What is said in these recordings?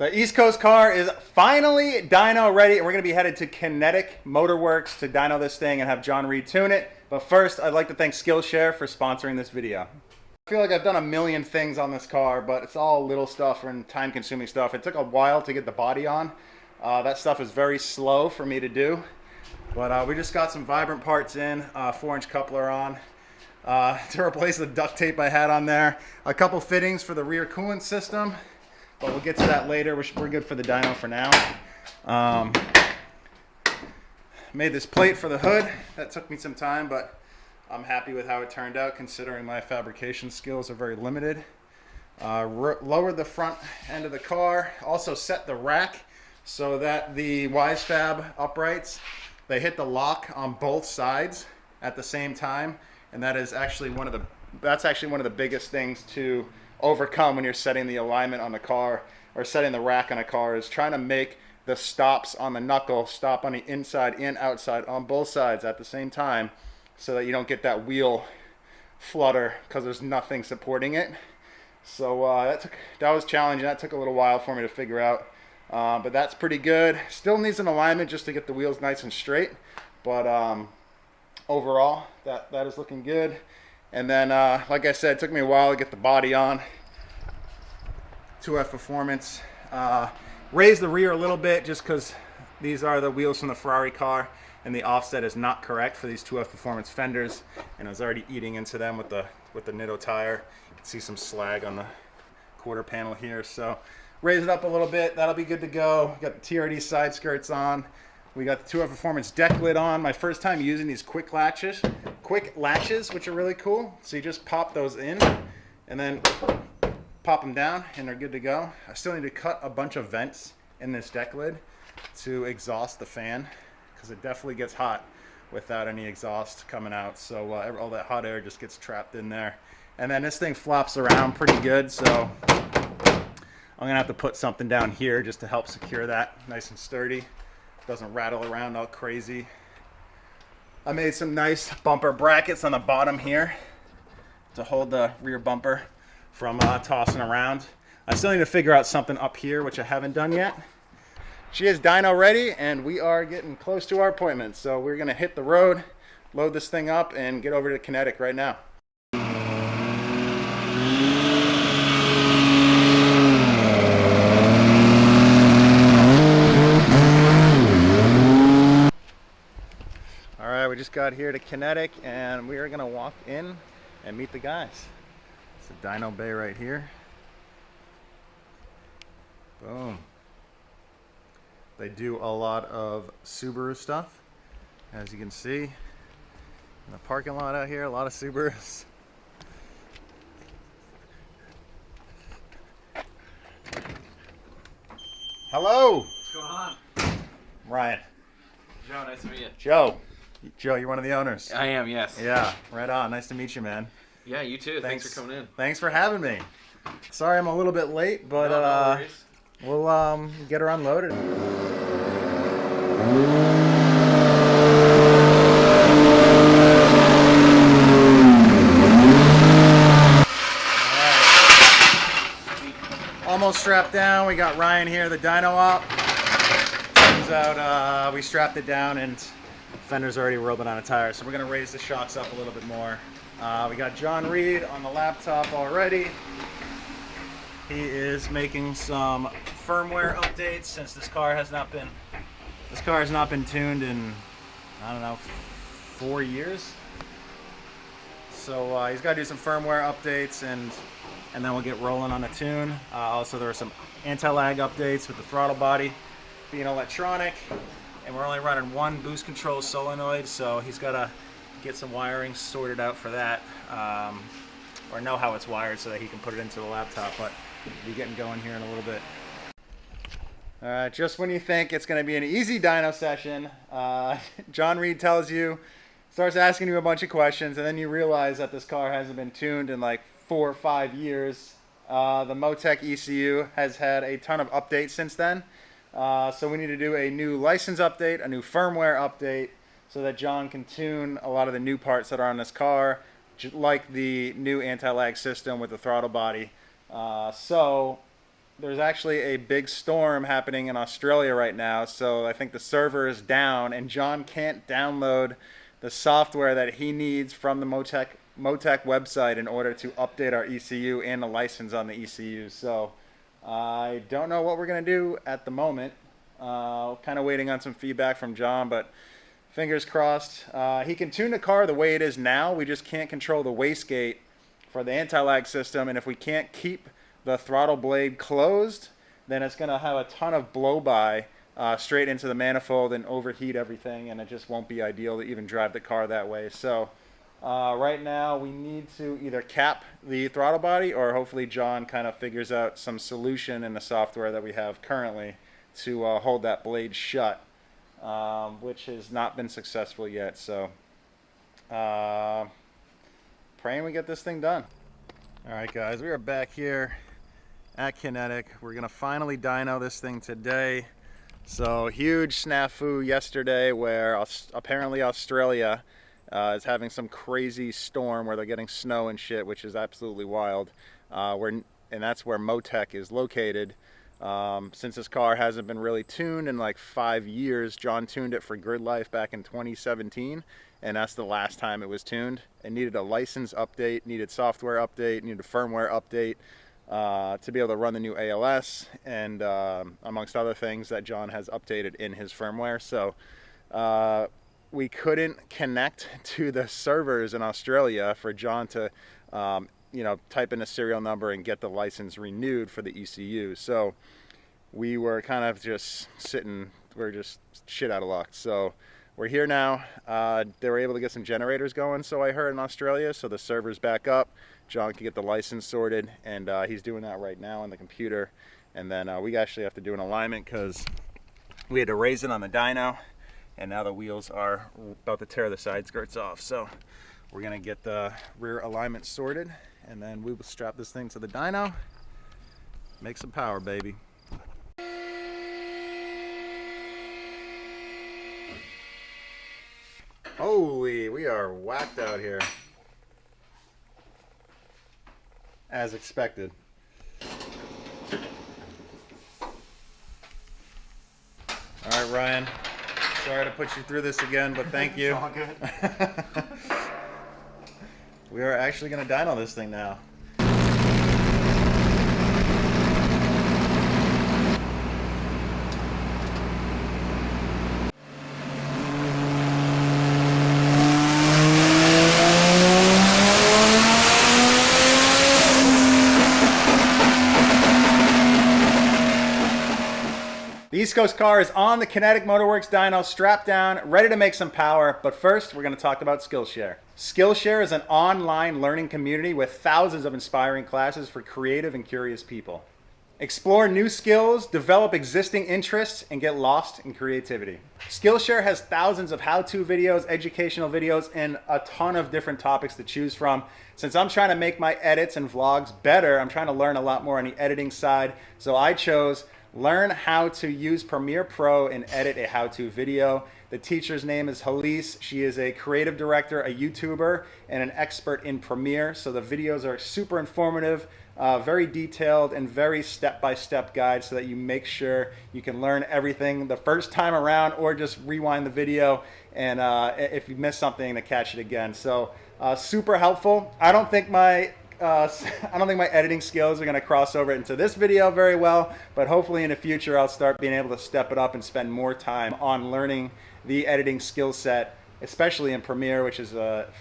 The EastCoastCar is finally dyno ready, and we're going to be headed to Kinetic Motorworks to dyno this thing and have John Reed tune it. But first, I'd like to thank Skillshare for sponsoring this video. I feel like I've done a million things on this car, but it's all little stuff and time-consuming stuff. It took a while to get the body on. That stuff is very slow for me to do. But we just got some Vibrant parts in, 4-inch coupler on. To replace the duct tape I had on there. A couple fittings for the rear coolant system. But we'll get to that later. We're good for the dyno for now. Made this plate for the hood. That took me some time, but I'm happy with how it turned out considering my fabrication skills are very limited. Lowered the front end of the car. Also set the rack so that the Wisefab uprights, they hit the lock on both sides at the same time. And that is actually one of the biggest things to overcome when you're setting the alignment on the car or setting the rack on a car, is trying to make the stops on the knuckle stop on the inside and outside on both sides at the same time, so that you don't get that wheel flutter because there's nothing supporting it. So that was challenging. That took a little while for me to figure out, but that's pretty good. Still needs an alignment just to get the wheels nice and straight, but overall that is looking good. And then, like I said, it took me a while to get the body on. 2F Performance. Raised the rear a little bit just because these are the wheels from the Ferrari car and the offset is not correct for these 2F Performance fenders. And I was already eating into them with the Nitto tire. You can see some slag on the quarter panel here. So raise it up a little bit. That'll be good to go. Got the TRD side skirts on. We got the 2F Performance deck lid on. My first time using these quick latches, which are really cool. So you just pop those in and then pop them down and they're good to go. I still need to cut a bunch of vents in this deck lid to exhaust the fan, because it definitely gets hot without any exhaust coming out. So all that hot air just gets trapped in there. And then this thing flops around pretty good, so I'm gonna have to put something down here just to help secure that nice and sturdy. Doesn't rattle around all crazy. I made some nice bumper brackets on the bottom here to hold the rear bumper from tossing around. I still need to figure out something up here, which I haven't done yet. She is dyno ready, and we are getting close to our appointment. So we're gonna hit the road, load this thing up, and get over to Kinetic right now. We just got here to Kinetic, and we are gonna walk in and meet the guys. It's a dyno bay right here. Boom. They do a lot of Subaru stuff, as you can see in the parking lot out here. A lot of Subarus. Hello. What's going on? Ryan. Joe, nice to meet you. Joe, you're one of the owners. I am, yes. Yeah, right on. Nice to meet you, man. Yeah, you too. Thanks for coming in. Thanks for having me. Sorry I'm a little bit late, but no worries. We'll get her unloaded. Right. Almost strapped down. We got Ryan here, the dyno up. Turns out we strapped it down and fender's already rubbing on a tire, so we're gonna raise the shocks up a little bit more. We got John Reed on the laptop already. He is making some firmware updates since this car has not been tuned in, I don't know, 4 years. So he's got to do some firmware updates, and then we'll get rolling on the tune. Also, there are some anti-lag updates with the throttle body being electronic. And we're only running one boost control solenoid, so he's got to get some wiring sorted out for that, or know how it's wired so that he can put it into the laptop. But we'll be getting going here in a little bit. All right, just when you think it's going to be an easy dyno session, John Reed starts asking you a bunch of questions, and then you realize that this car hasn't been tuned in like 4 or 5 years. The Motec ECU has had a ton of updates since then. So we need to do a new license update, a new firmware update, so that John can tune a lot of the new parts that are on this car, like the new anti-lag system with the throttle body. So there's actually a big storm happening in Australia right now, so I think the server is down, and John can't download the software that he needs from the Motec website in order to update our ECU and the license on the ECU. So I don't know what we're going to do at the moment. Kind of waiting on some feedback from John, but fingers crossed. He can tune the car the way it is now. We just can't control the wastegate for the anti-lag system, and if we can't keep the throttle blade closed, then it's going to have a ton of blow-by straight into the manifold and overheat everything, and it just won't be ideal to even drive the car that way. So right now we need to either cap the throttle body, or hopefully John kind of figures out some solution in the software that we have currently to hold that blade shut, which has not been successful yet. So praying we get this thing done. All right, guys, we are back here at Kinetic. We're gonna finally dyno this thing today. So huge snafu yesterday where apparently Australia is having some crazy storm where they're getting snow and shit, which is absolutely wild. And that's where Motec is located. Since this car hasn't been really tuned in like 5 years, John tuned it for grid life back in 2017, and that's the last time it was tuned. It needed a license update, needed software update, needed a firmware update to be able to run the new ALS, and amongst other things that John has updated in his firmware. So we couldn't connect to the servers in Australia for John to type in a serial number and get the license renewed for the ECU. So we were kind of just sitting, we're just shit out of luck. So we're here now. They were able to get some generators going, so I heard, in Australia, so the server's back up. John can get the license sorted, and he's doing that right now on the computer. And then we actually have to do an alignment because we had to raise it on the dyno, and now the wheels are about to tear the side skirts off. So we're gonna get the rear alignment sorted, and then we will strap this thing to the dyno, make some power, baby. Holy, we are whacked out here. As expected. All right, Ryan. Sorry to put you through this again, but thank you. It's all good. We are actually going to dyno this thing now. The East Coast car is on the Kinetic Motorworks dyno, strapped down, ready to make some power. But first, we're going to talk about Skillshare. Skillshare is an online learning community with thousands of inspiring classes for creative and curious people. Explore new skills, develop existing interests, and get lost in creativity. Skillshare has thousands of how-to videos, educational videos, and a ton of different topics to choose from. Since I'm trying to make my edits and vlogs better, I'm trying to learn a lot more on the editing side. So I chose Learn How to Use Premiere Pro and Edit a How-To Video. The teacher's name is Halise. She is a creative director, a YouTuber, and an expert in Premiere. So the videos are super informative, very detailed, and very step-by-step guides so that you make sure you can learn everything the first time around, or just rewind the video and if you miss something, to catch it again. So super helpful. I don't think my editing skills are going to cross over into this video very well, but hopefully in the future I'll start being able to step it up and spend more time on learning the editing skill set, especially in Premiere, which is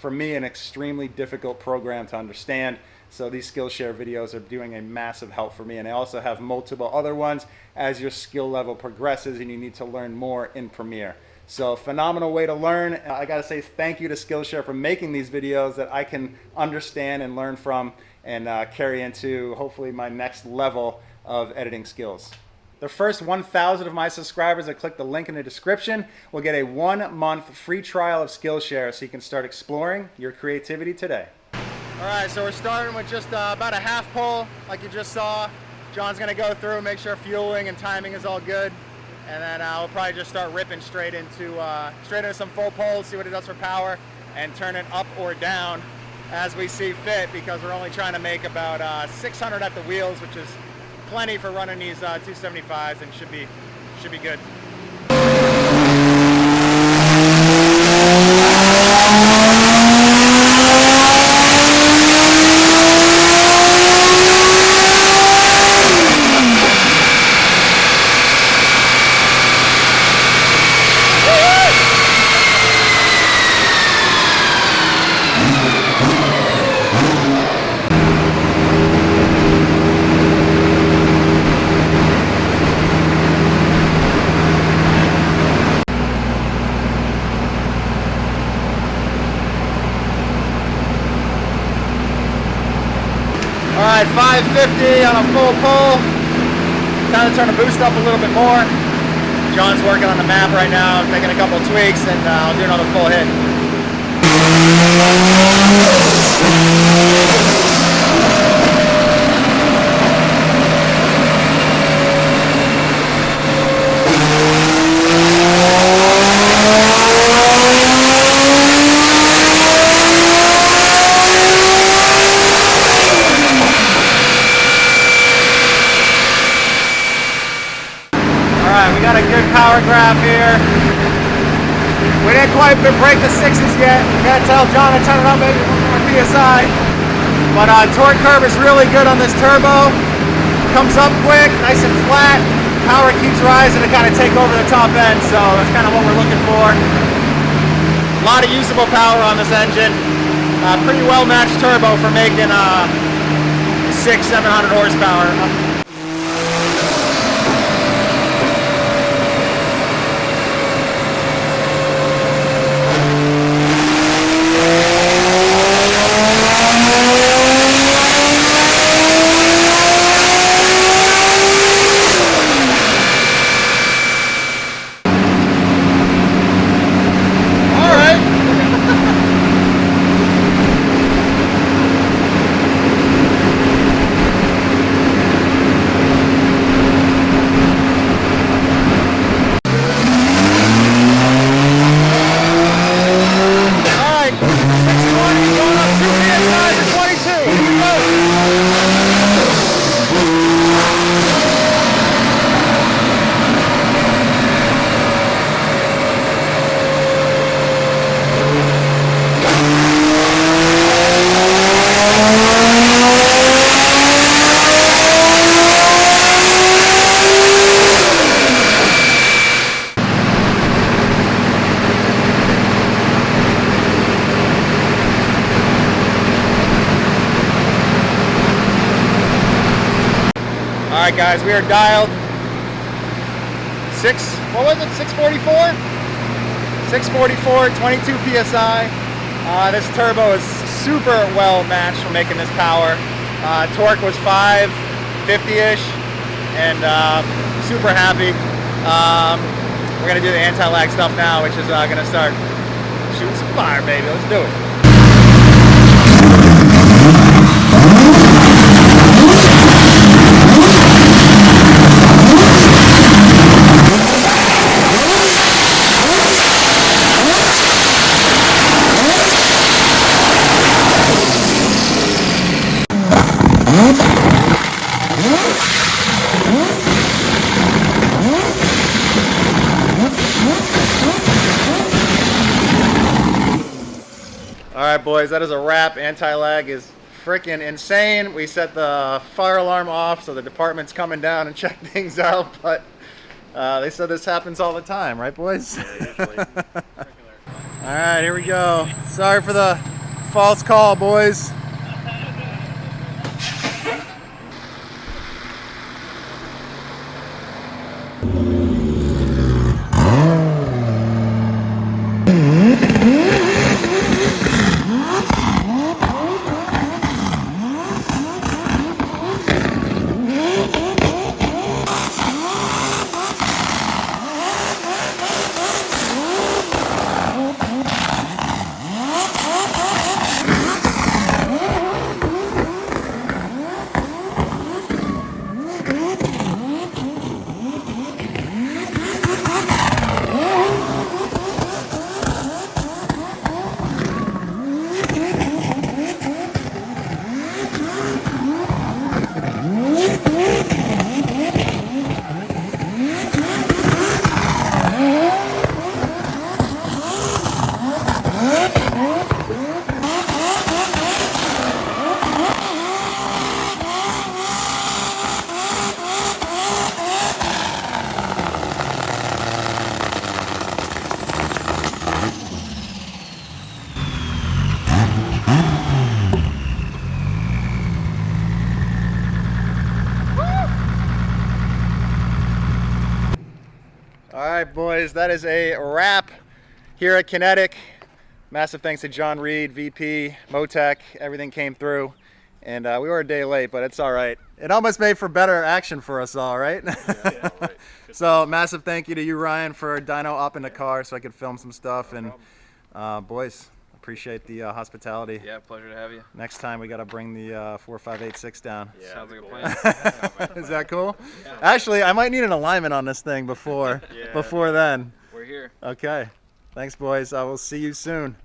for me an extremely difficult program to understand. So these Skillshare videos are doing a massive help for me, and I also have multiple other ones as your skill level progresses and you need to learn more in Premiere. So phenomenal way to learn. I gotta say thank you to Skillshare for making these videos that I can understand and learn from and carry into hopefully my next level of editing skills. The first 1,000 of my subscribers that click the link in the description will get a 1-month free trial of Skillshare so you can start exploring your creativity today. All right, so we're starting with just about a half pole like you just saw. John's gonna go through, make sure fueling and timing is all good. And then we'll probably just start ripping straight into some full poles, see what it does for power, and turn it up or down as we see fit, because we're only trying to make about 600 at the wheels, which is plenty for running these 275s, and should be good. Alright, 550 on a full pull. Time to turn the boost up a little bit more. John's working on the map right now, making a couple tweaks, and I'll do another full hit. Got a good power graph here. We didn't quite break the 6s yet. We gotta tell John to turn it up maybe 1 more PSI. But torque curve is really good on this turbo. Comes up quick, nice and flat. Power keeps rising to kind of take over the top end, so that's kind of what we're looking for. A lot of usable power on this engine. Pretty well matched turbo for making 600-700 horsepower. Alright guys, we are dialed 644? 644, 22 PSI. This turbo is super well matched for making this power. Torque was 550-ish, and super happy. We're gonna do the anti-lag stuff now, which is gonna start shooting some fire, baby. Let's do it. Alright boys, that is a wrap. Anti-lag is freaking insane. We set the fire alarm off so the department's coming down and check things out, but they said this happens all the time, right boys? Yeah, usually. Alright, here we go. Sorry for the false call, boys. right, boys, that is a wrap here at Kinetic. Massive thanks to John Reed, VP, Motec. Everything came through, and we were a day late, but it's all right. It almost made for better action for us all, right? Yeah, right. So massive thank you to you, Ryan, for dyno up in the car so I could film some stuff. No And boys, appreciate the hospitality. Yeah, pleasure to have you. Next time we got to bring the 4586 down. Yeah, Sounds like a cool. plan. Is that cool? Yeah. Actually, I might need an alignment on this thing before Yeah. before then. We're here. Okay. Thanks, boys. I will see you soon.